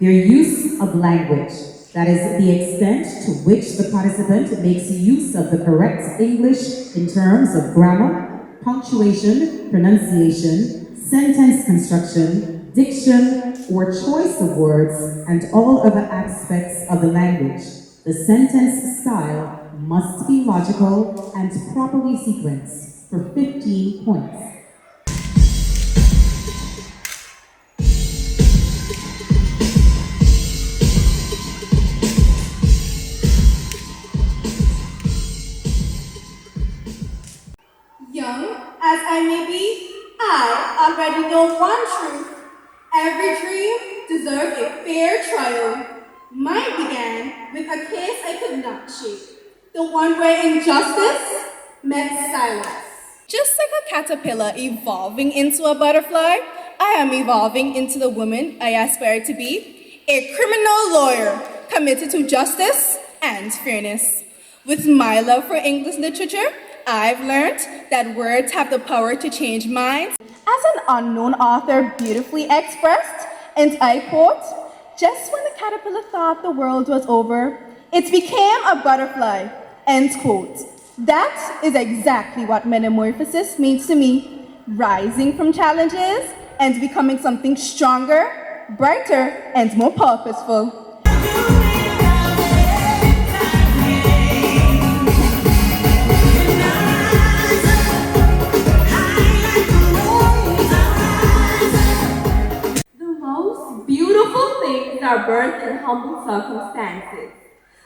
Their use of language, that is, the extent to which the participant makes use of the correct English in terms of grammar, punctuation, pronunciation, sentence construction, diction, or choice of words, and all other aspects of the language. The sentence style must be logical and properly sequenced for 15 points. Young as I may be, I already know one truth. Every dream deserves a fair trial. Mine began with a case I could not shake. The one where injustice met silence. Just like a caterpillar evolving into a butterfly, I am evolving into the woman I aspire to be, a criminal lawyer committed to justice and fairness. With my love for English literature, I've learned that words have the power to change minds. As an unknown author beautifully expressed, and I quote, "Just when the caterpillar thought the world was over, it became a butterfly," end quote. That is exactly what metamorphosis means to me, rising from challenges and becoming something stronger, brighter, and more purposeful. Beautiful things are birthed in humble circumstances,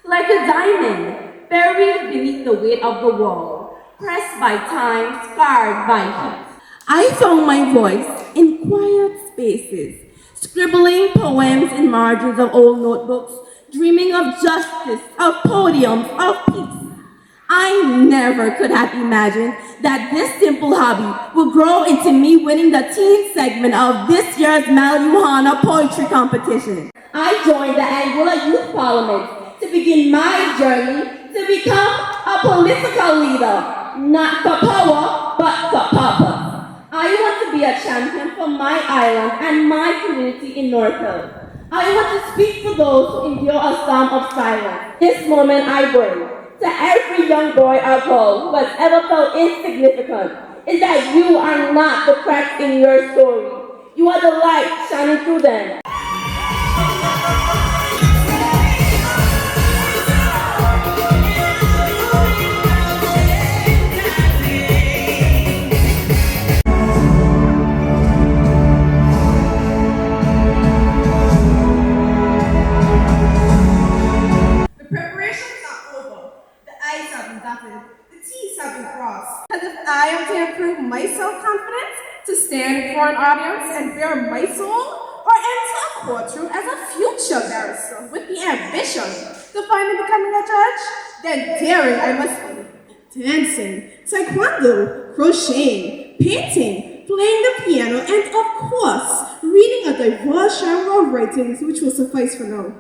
like a diamond buried beneath the weight of the world, pressed by time, scarred by heat. I found my voice in quiet spaces, scribbling poems in margins of old notebooks, dreaming of justice, of podiums, of peace. I never could have imagined that this simple hobby would grow into me winning the teen segment of this year's Marijuana Poetry Competition. I joined the Anguilla Youth Parliament to begin my journey to become a political leader, not for power, but for purpose. I want to be a champion for my island and my community in North Hill. I want to speak for those who endure a storm of silence. This moment I bring to every young boy or girl who has ever felt insignificant is that you are not the cracks in your story. You are the light shining through them. The T's have been crossed. As if I am to improve my self-confidence, to stand before an audience and bare my soul, or enter a courtroom as a future barrister with the ambition to finally becoming a judge, then daring I must be. Dancing, taekwondo, crocheting, painting, playing the piano, and of course, reading a diverse genre of writings which will suffice for now.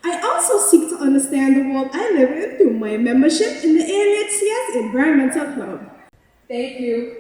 I also seek to understand the world I live in through my membership in the ALHCS Environmental Club. Thank you.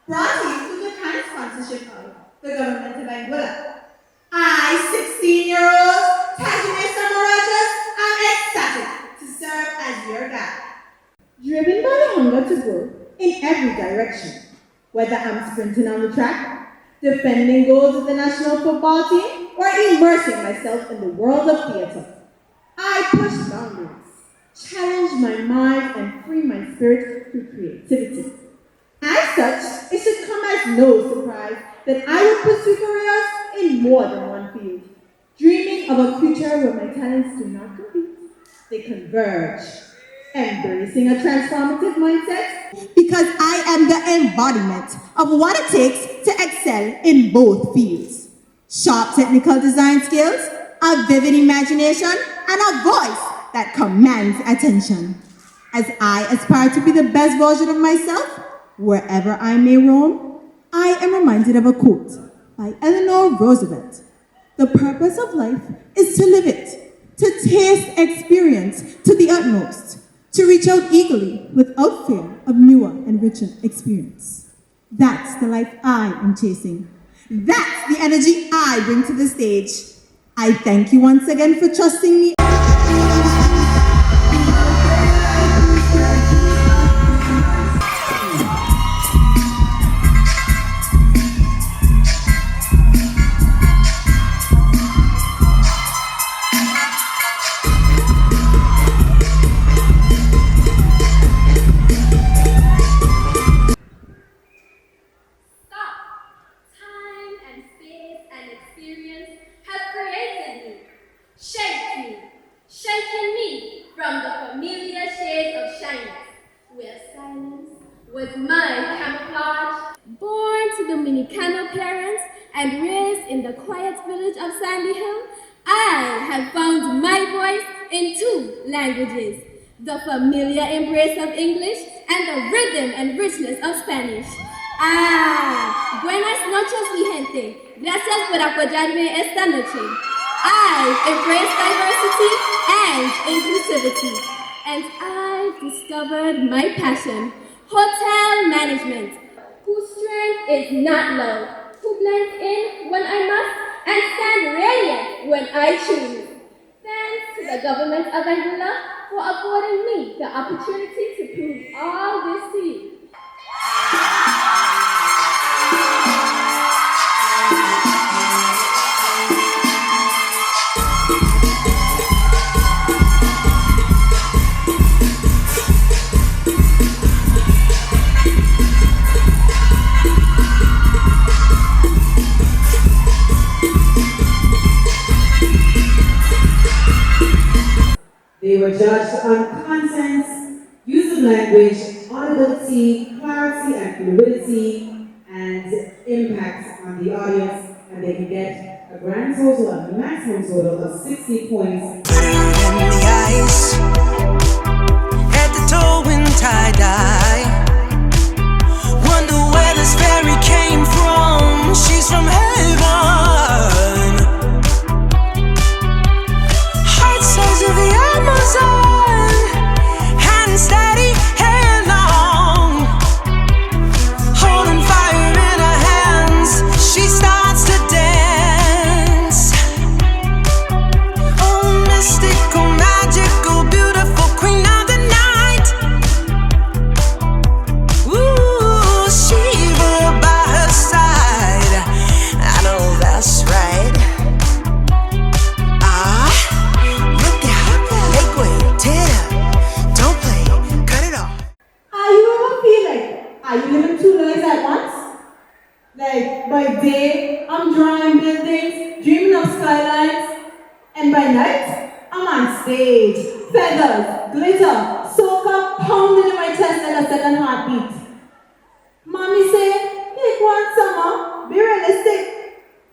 Brought to you through the kind sponsorship of the government of Anguilla. I, 16-year-old Anguilla Summer Festival, am ecstatic to serve as your guide. Driven by the hunger to grow in every direction, whether I'm sprinting on the track, defending goals of the national football team, or immersing myself in the world of theater, I push boundaries, challenge my mind, and free my spirit through creativity. As such, it should come as no surprise then I would pursue careers in more than one field, dreaming of a future where my talents do not compete, they converge, embracing a transformative mindset because I am the embodiment of what it takes to excel in both fields. Sharp technical design skills, a vivid imagination, and a voice that commands attention. As I aspire to be the best version of myself, wherever I may roam, I am reminded of a quote by Eleanor Roosevelt. The purpose of life is to live it, to taste experience to the utmost, to reach out eagerly without fear of newer and richer experience. That's the life I am chasing. That's the energy I bring to the stage. I thank you once again for trusting me. Shaking me from the familiar shades of shyness, where silence was my camouflage. Born to Dominicano parents and raised in the quiet village of Sandy Hill, I have found my voice in two languages, the familiar embrace of English and the rhythm and richness of Spanish. Buenas noches, mi gente. Gracias por apoyarme esta noche. I embrace diversity and inclusivity, and I've discovered my passion, hotel management, whose strength is not low, who blends in when I must and stand radiant when I choose. Thanks to the government of Anguilla for affording me the opportunity to prove all this to you. They were judged on content, use of language, audibility, clarity and fluidity, and impact on the audience, and they can get a grand total, a maximum total of 60 points. Put her in the ice, head to toe in tie-dye. Wonder where this fairy came from. She's from heaven. Heart size of the Amazon, hand steady, hair long, holding fire in her hands. She starts to dance. Oh, mystical, magical, beautiful queen of the night. Ooh, Shiva by her side. I know that's right. Look at her, make way, tear up, don't play, cut it off. You ever feel like, are you living two lives at once? Like, by day, I'm drawing buildings, dreaming of skylines, and by night, I'm on stage. Feathers, glitter, soca pounding in my chest like a second heartbeat. Mommy said, pick one summer, be realistic.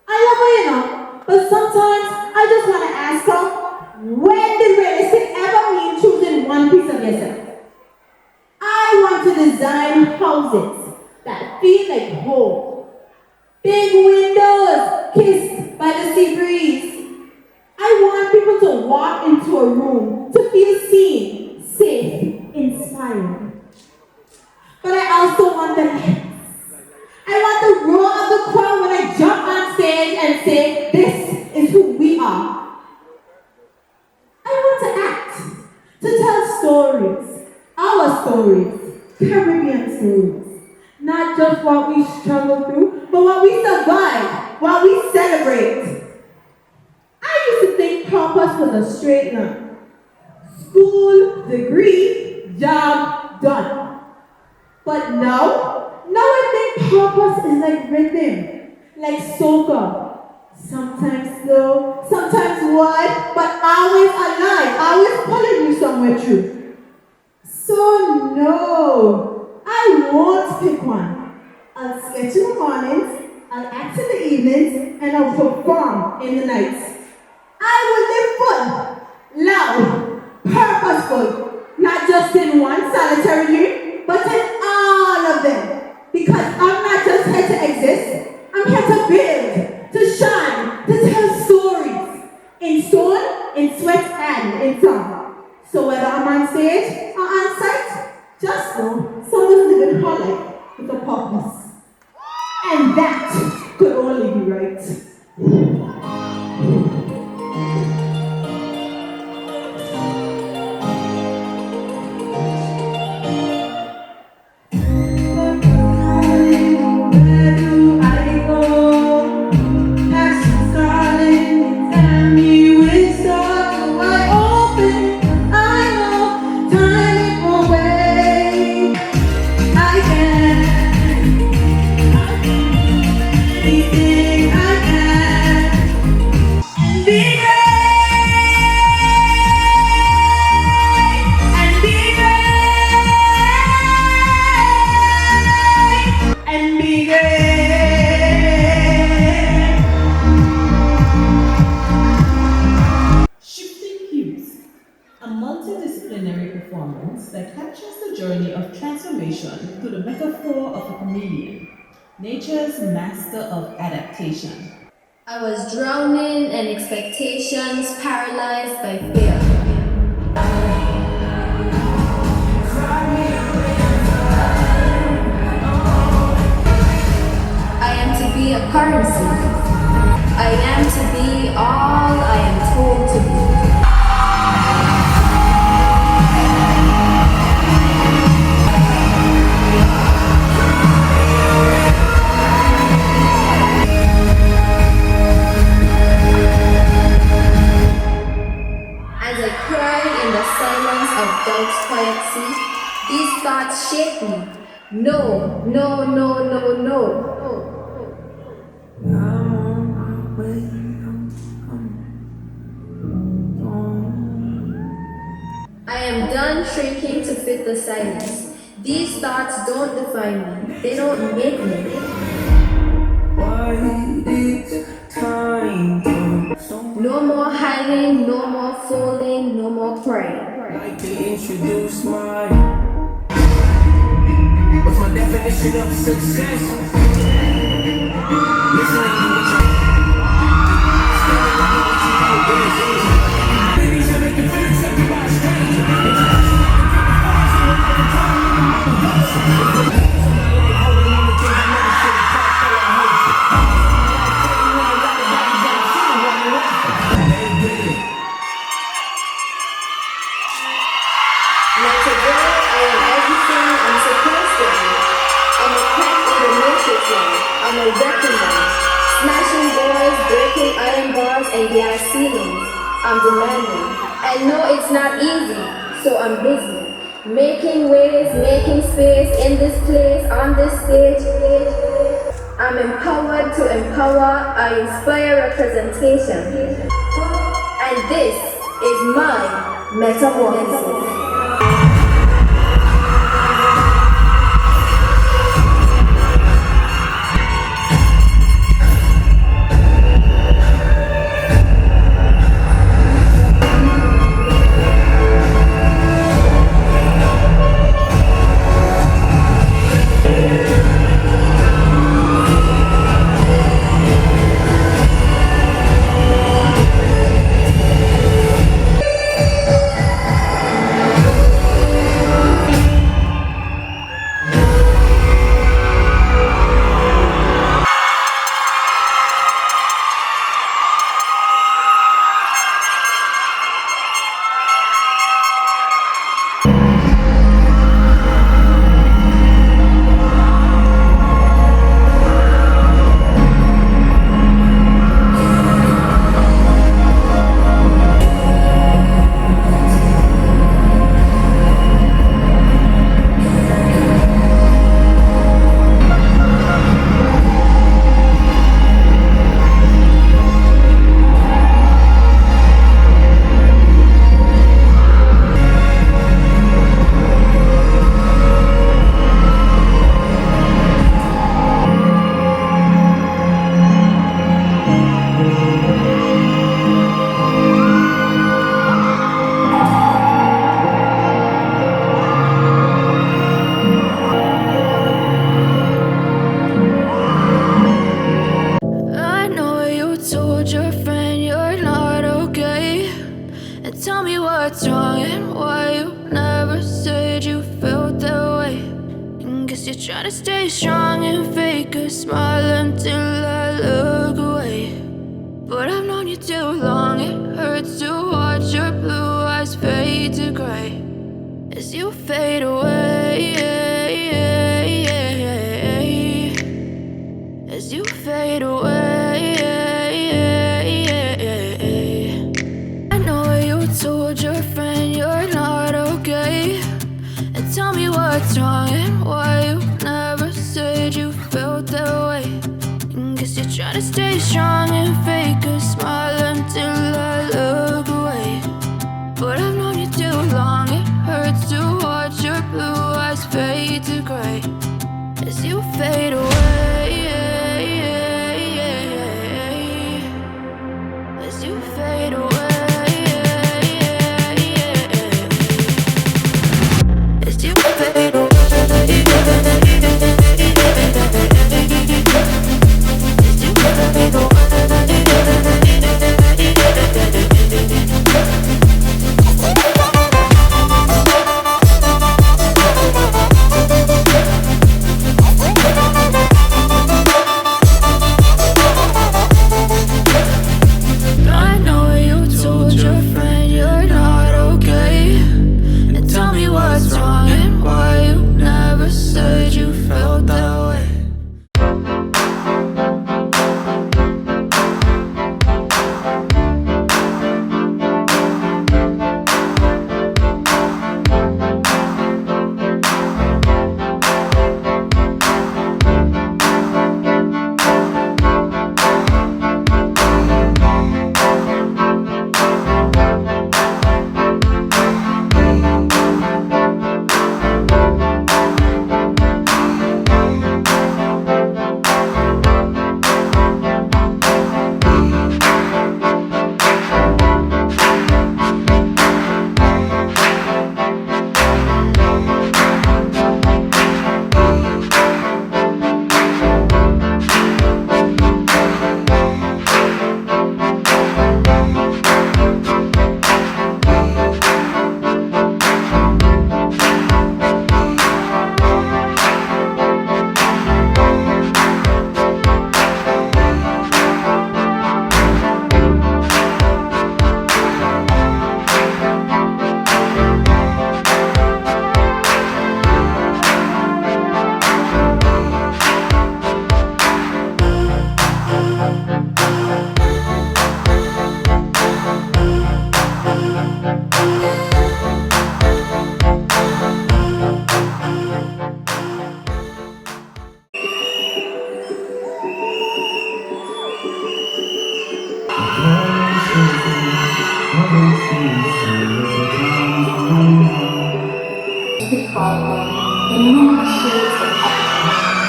I love her, you know, but sometimes I just want to ask her, when did realistic ever mean choosing one piece of yourself? I want to design houses that feel like home. Big windows kissed by the sea breeze. I want people to walk into a room to feel seen, safe, inspired. But I also want the lights. I want the roar of the crowd when I jump on stage and say, this is who we are. I want to act, to tell stories, our stories, Caribbean stories. Not just what we struggle through, but what we survive, what we celebrate. I used to think purpose was a straight line. School, degree, job, done. But now I think purpose is like rhythm. like soca. Sometimes slow, sometimes wide, but always alive, always pulling you somewhere through. So no, I won't pick one. I'll sketch in the mornings, I'll act in the evenings, and I'll perform in the nights. I will live full, loud, purposeful, not just in one solitary dream, but in all of them. Because I'm not just here to exist, I'm here to build, to shine, to tell stories. In stone, in sweat, and in song. So whether I'm on stage or on site, just know someone's living her life with a purpose. And that could only be right. Shifting Hues, a multidisciplinary performance that captures the journey of transformation through the metaphor of a chameleon, nature's master of adaptation. I was drowning in expectations, paralyzed by fear. I am to be a currency. I am to be all I am told to be. As I cry in the silence of doubt's quiet sea, these thoughts shake me. No, no, no, no, no. I am done shrinking to fit the silence. These thoughts don't define me. They don't make me. No more hiding, no more folding, no more crying. Like to introduce what's my definition of success? Listening to what babies are making friends, everybody strange. Like today, I am everything I'm supposed to be. I'm a crack in the matrix now. I'm a wrecking man. Smashing boys, breaking iron bars and glass ceilings. I'm demanding. I know it's not easy, so I'm busy. Making waves, making space in this place, on this stage. I'm empowered to empower. I inspire representation. And this is my metamorphosis. Guess you're trying to stay strong and fake a smile until I look away. But I've known you too long, it hurts to watch your blue eyes fade to gray as you fade away. As you fade away. I know you told your friend you're not okay, and tell me what's wrong and why you never said you felt that way. Guess you're trying to stay strong and fake a smile until I look away. But I've known you too long, it hurts to watch your blue eyes fade to gray as you fade away. As you fade away. As you fade away. I know you told your friend you're not okay, and tell me what's wrong and why you never said you felt that way.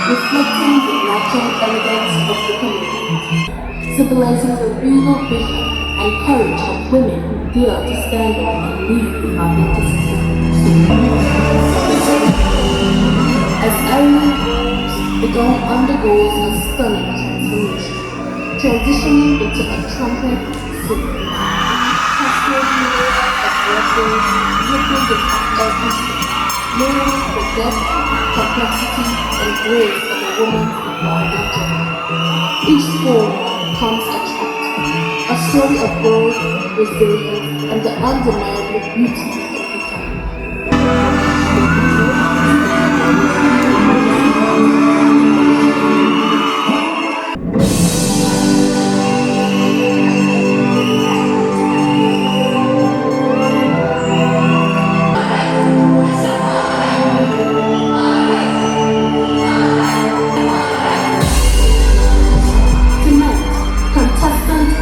Reflecting the natural elegance of the community, symbolizing the regal vision and courage of women who dare to stand up and lead in our authenticity. As Ailyn grows, the gown undergoes a stunning transformation, transitioning into a trumpet symphony. Cascading layers of voices rippling the every step, layering the depth, complexity, and grace of a woman's evolving journey. Each form comes a track, a story of growth, resilience, and the undeniable beauty of becoming.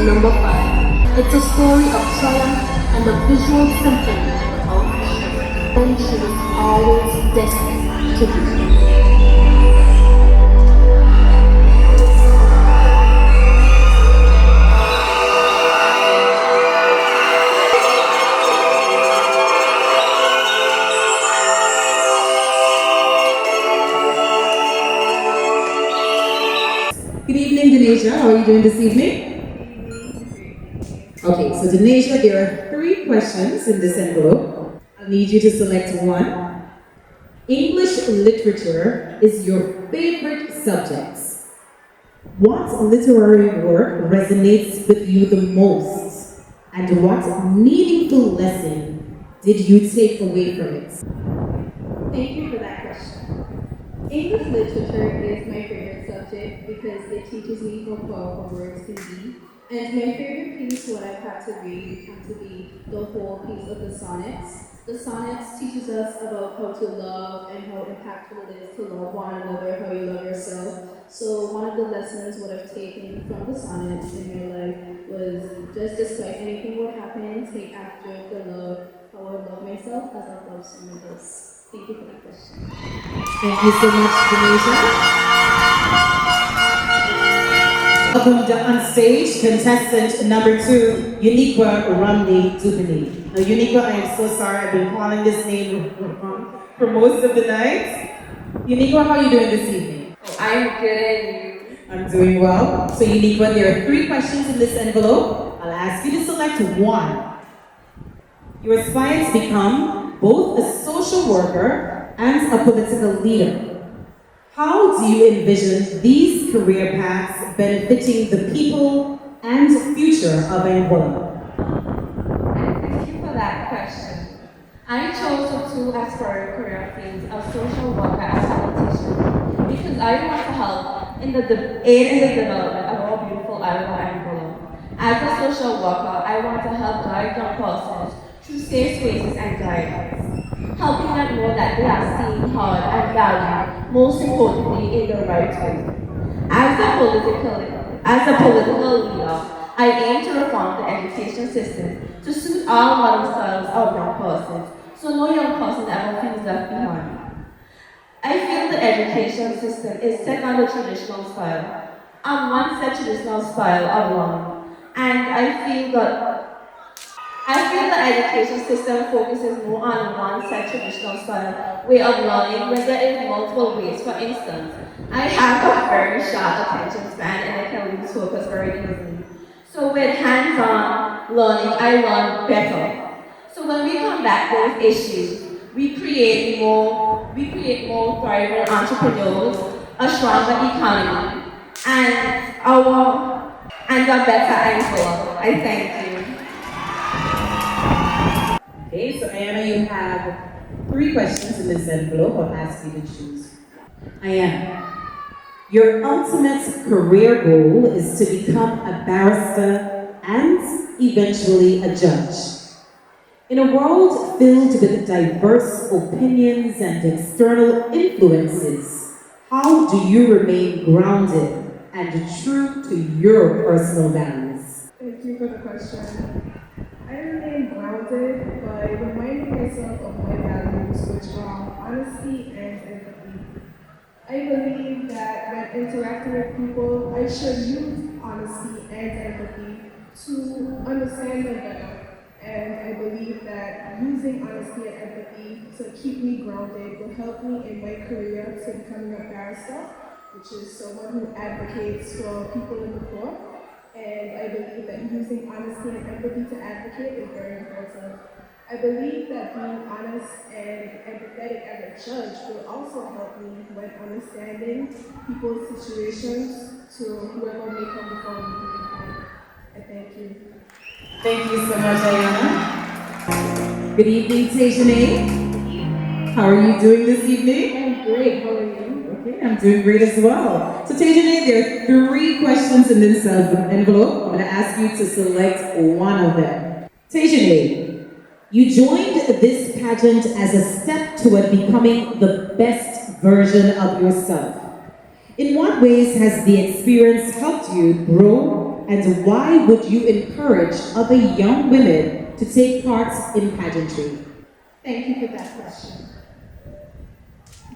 Number 5. It's a story of triumph and a visual symphony of when she was always destined to be. Good evening, Denasia. How are you doing this evening? Okay, so Denasia, there are 3 questions in this envelope. I'll need you to select one. English literature is your favorite subject. What literary work resonates with you the most? And what meaningful lesson did you take away from it? Thank you for that question. English literature is my favorite subject because it teaches me how powerful words can be. And my favorite piece, what I've had to read, had to be the whole piece of the sonnets. The sonnets teaches us about how to love and how impactful it is to love one another, how you love yourself. So one of the lessons what I've taken from the sonnets in my life was just despite anything what happens, take after the love, how I love myself as I love someone else. Thank you for that question. Thank you so much, Denisha. Welcome on stage, contestant number 2, Uniqua Romney Dupini. Now, Uniqua, I am so sorry, I've been calling this name for most of the night. Uniqua, how are you doing this evening? I'm good at you. I'm doing well. So, Uniqua, there are 3 questions in this envelope. I'll ask you to select one. You aspire to become both a social worker and a political leader. How do you envision these career paths benefiting the people and future of Anguilla? Thank you for that question. I chose the 2 aspiring career fields of social worker and politician because I want to help aid in the development of our beautiful island of Anguilla. As a social worker, I want to help guide young persons through safe spaces and guidance, helping them know that they are seen, heard, and valued, most importantly in the right way. As a political leader, I aim to reform the education system to suit all modern styles of young persons, so no young person ever feels left behind. I feel the education system is set on the traditional style. I'm one set traditional style of learning, and I feel the education system focuses more on one set traditional style way of learning when there is multiple ways. For instance, I have a very short attention span and I can lose focus very easily. So with hands-on learning, I learn better. So when we combat those issues, we create more thriving entrepreneurs, a stronger economy, and a better Anguilla. I thank you. Okay, so Anna, you have 3 questions in this envelope. I'll ask you to choose. Anna, your ultimate career goal is to become a barrister and eventually a judge. In a world filled with diverse opinions and external influences, how do you remain grounded and true to your personal values? Thank you for the question. I remain grounded by reminding myself of my values, which are honesty and empathy. I believe that when interacting with people, I should use honesty and empathy to understand them better. And I believe that using honesty and empathy to keep me grounded will help me in my career to becoming a barrister, which is someone who advocates for people in the court. And I believe that using honesty and empathy to advocate is very important. I believe that being honest and empathetic as a judge will also help me when understanding people's situations to whoever may come before me. I thank you. Thank you so much, Ailyn. Good evening, Tejane. How are you doing this evening? I'm great, how are you? Okay, I'm doing great as well. So Tejane, there are 3 questions in this envelope. I'm going to ask you to select one of them. Tejane, you joined this pageant as a step toward becoming the best version of yourself. In what ways has the experience helped you grow, and why would you encourage other young women to take part in pageantry? Thank you for that question.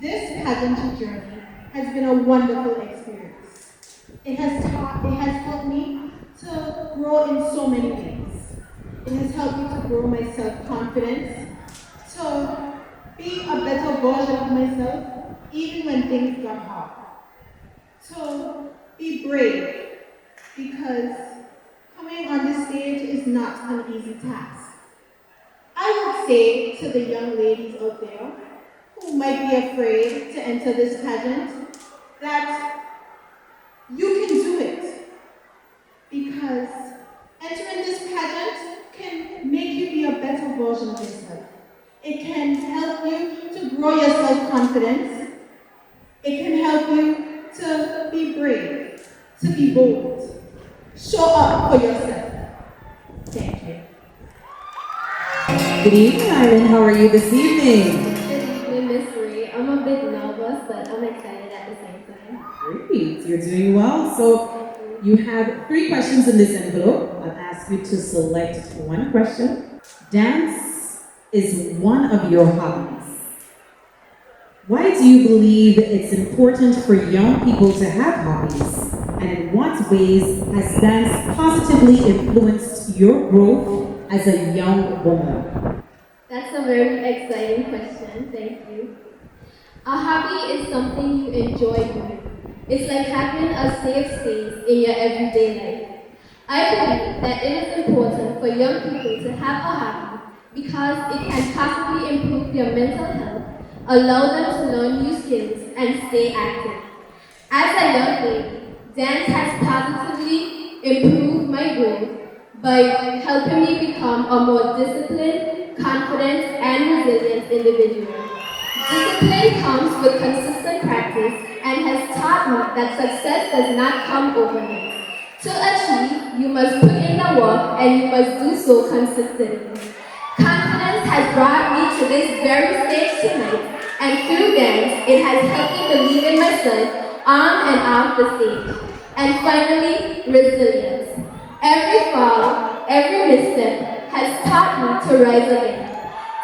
This pageantry journey has been a wonderful experience. It has helped me to grow in so many ways. It has helped me to grow my self-confidence, to be a better version of myself, even when things got hard. To be brave, because coming on this stage is not an easy task. I would say to the young ladies out there who might be afraid to enter this pageant that you can do it, because entering this pageant can make you be a better version of yourself. It can help you to grow your self-confidence. It can help you to be brave, to be bold. Show up for yourself. Thank you. Good evening, Ailyn. How are you this evening? Good evening, Miss Ray. I'm a bit nervous, but I'm excited at the same time. Great, you're doing well. So you have 3 questions in this envelope. I'll ask you to select one question. Dance is one of your hobbies. Why do you believe it's important for young people to have hobbies? And in what ways has dance positively influenced your growth as a young woman? That's a very exciting question. Thank you. A hobby is something you enjoy doing. It's like having a safe space in your everyday life. I believe that it is important for young people to have a hobby because it can possibly improve their mental health, allow them to learn new skills, and stay active. As a young lady, dance has positively improved my growth by helping me become a more disciplined, confident, and resilient individual. Discipline comes with consistent practice and has taught me that success does not come overnight. To achieve, you must put in the work and you must do so consistently. Confidence has brought me to this very stage tonight, and through dance, it has helped me believe in myself on and off the stage. And finally, resilience. Every fall, every misstep has taught me to rise again.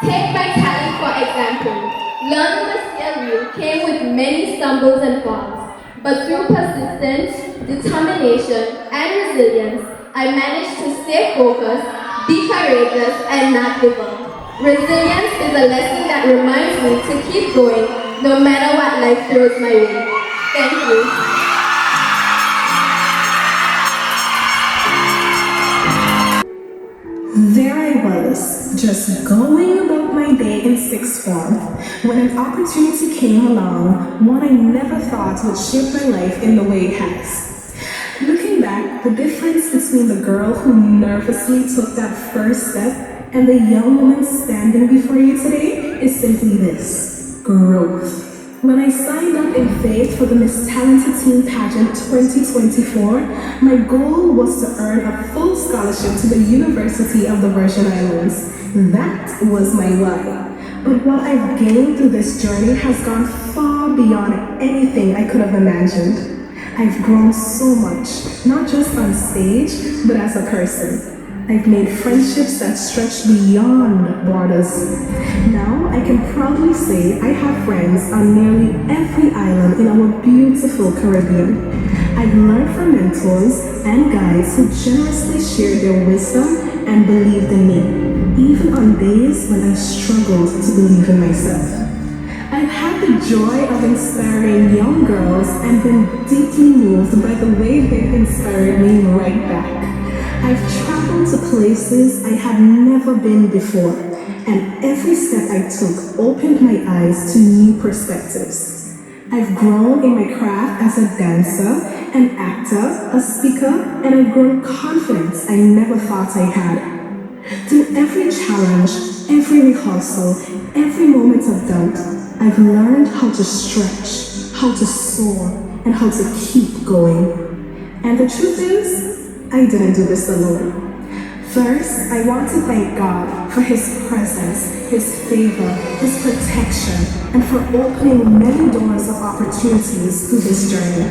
Take my talent for example. Learning the skill wheel came with many stumbles and falls, but through persistence, determination, and resilience, I managed to stay focused, be courageous, and not give up. Resilience is a lesson that reminds me to keep going no matter what life throws my way. Thank you. There I was, just going about my day in sixth form, when an opportunity came along, one I never thought would shape my life in the way it has. Looking back, the difference between the girl who nervously took that first step and the young woman standing before you today is simply this: growth. When I signed up in faith for the Miss Talented Teen Pageant 2024, my goal was to earn a full scholarship to the University of the Virgin Islands. That was my why. But what I've gained through this journey has gone far beyond anything I could have imagined. I've grown so much, not just on stage, but as a person. I've made friendships that stretch beyond borders. Now, I can proudly say I have friends on nearly every island in our beautiful Caribbean. I've learned from mentors and guides who generously shared their wisdom and believed in me, even on days when I struggled to believe in myself. I've had the joy of inspiring young girls and been deeply moved by the way they've inspired me right back. I've traveled to places I had never been before, and every step I took opened my eyes to new perspectives. I've grown in my craft as a dancer, an actor, a speaker, and I've grown confidence I never thought I had. Through every challenge, every rehearsal, every moment of doubt, I've learned how to stretch, how to soar, and how to keep going. And the truth is, I didn't do this alone. First, I want to thank God for His presence, His favor, His protection, and for opening many doors of opportunities through this journey.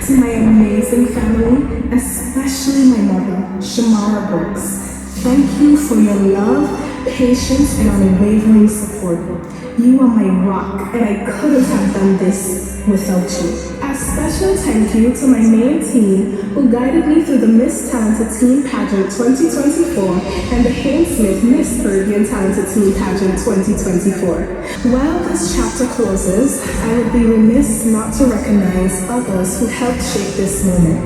To my amazing family, especially my mother, Shamara Brooks, thank you for your love, patience, and unwavering support. You are my rock, and I couldn't have done this without you. A special thank you to my main team who guided me through the Miss Talented Teen Pageant 2024 and the Smith Miss Caribbean Talented Teen Pageant 2024. While this chapter closes, I would be remiss not to recognize others who helped shape this moment.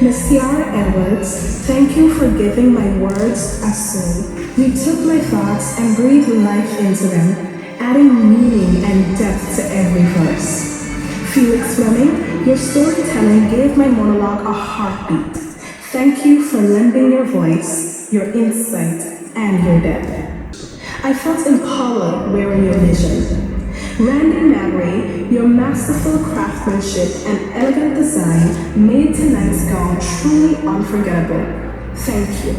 Miss Tiara Edwards, thank you for giving my words a soul. You took my thoughts and breathed life into them. adding meaning and depth to every verse. Felix Fleming, your storytelling gave my monologue a heartbeat. Thank you for lending your voice, your insight, and your depth. I felt empowered wearing your vision. Randy Mabry, your masterful craftsmanship and elegant design made tonight's gown truly unforgettable. Thank you.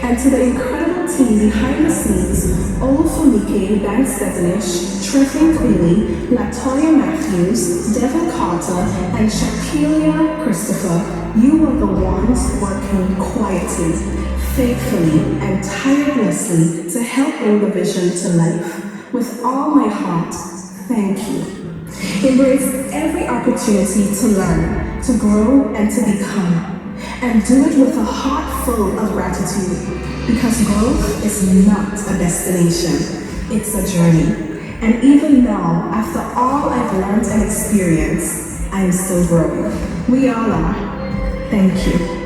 And to the incredible team behind the scenes, Olufunike Banks-Stettinish, Treffin Queeley, Latoya Matthews, Devin Carter, and Shakilia Christopher, you were the ones working quietly, faithfully, and tirelessly to help bring the vision to life. With all my heart, thank you. Embrace every opportunity to learn, to grow, and to become. And do it with a heart full of gratitude, because growth is not a destination, it's a journey. And even now, after all I've learned and experienced, I am still growing. We all are. Thank you.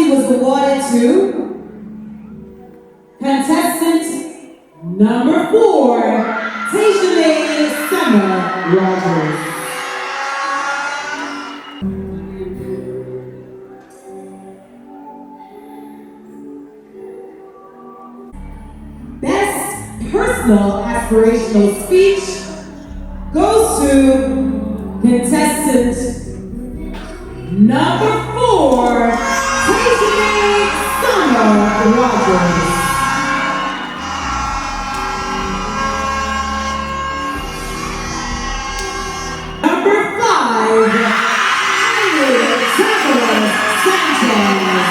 Was awarded to contestant number 4, Ailyn Summer Rogers. Best personal aspirational speech goes to contestant number 4, Ailyn Summer Rogers. Number 5, Ailyn Tavarez Sanchez.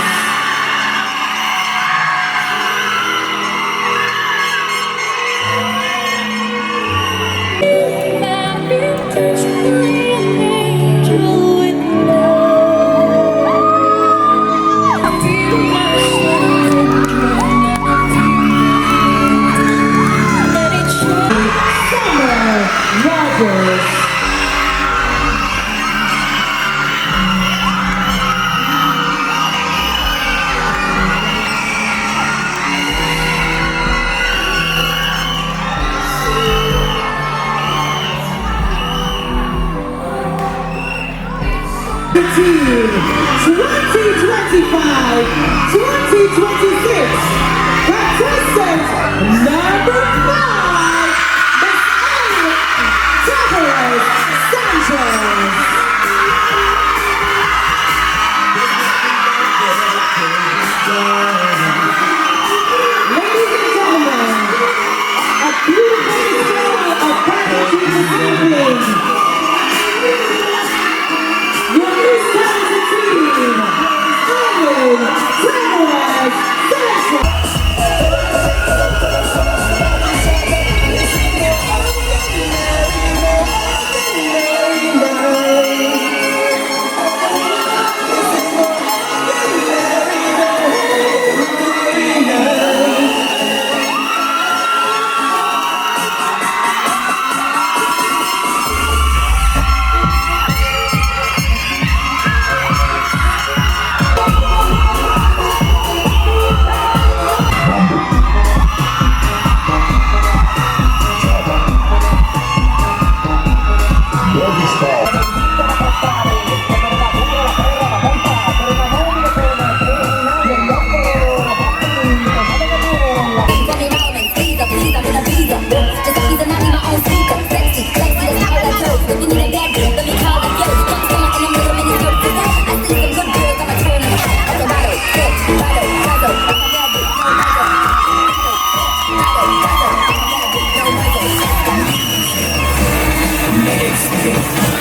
Next.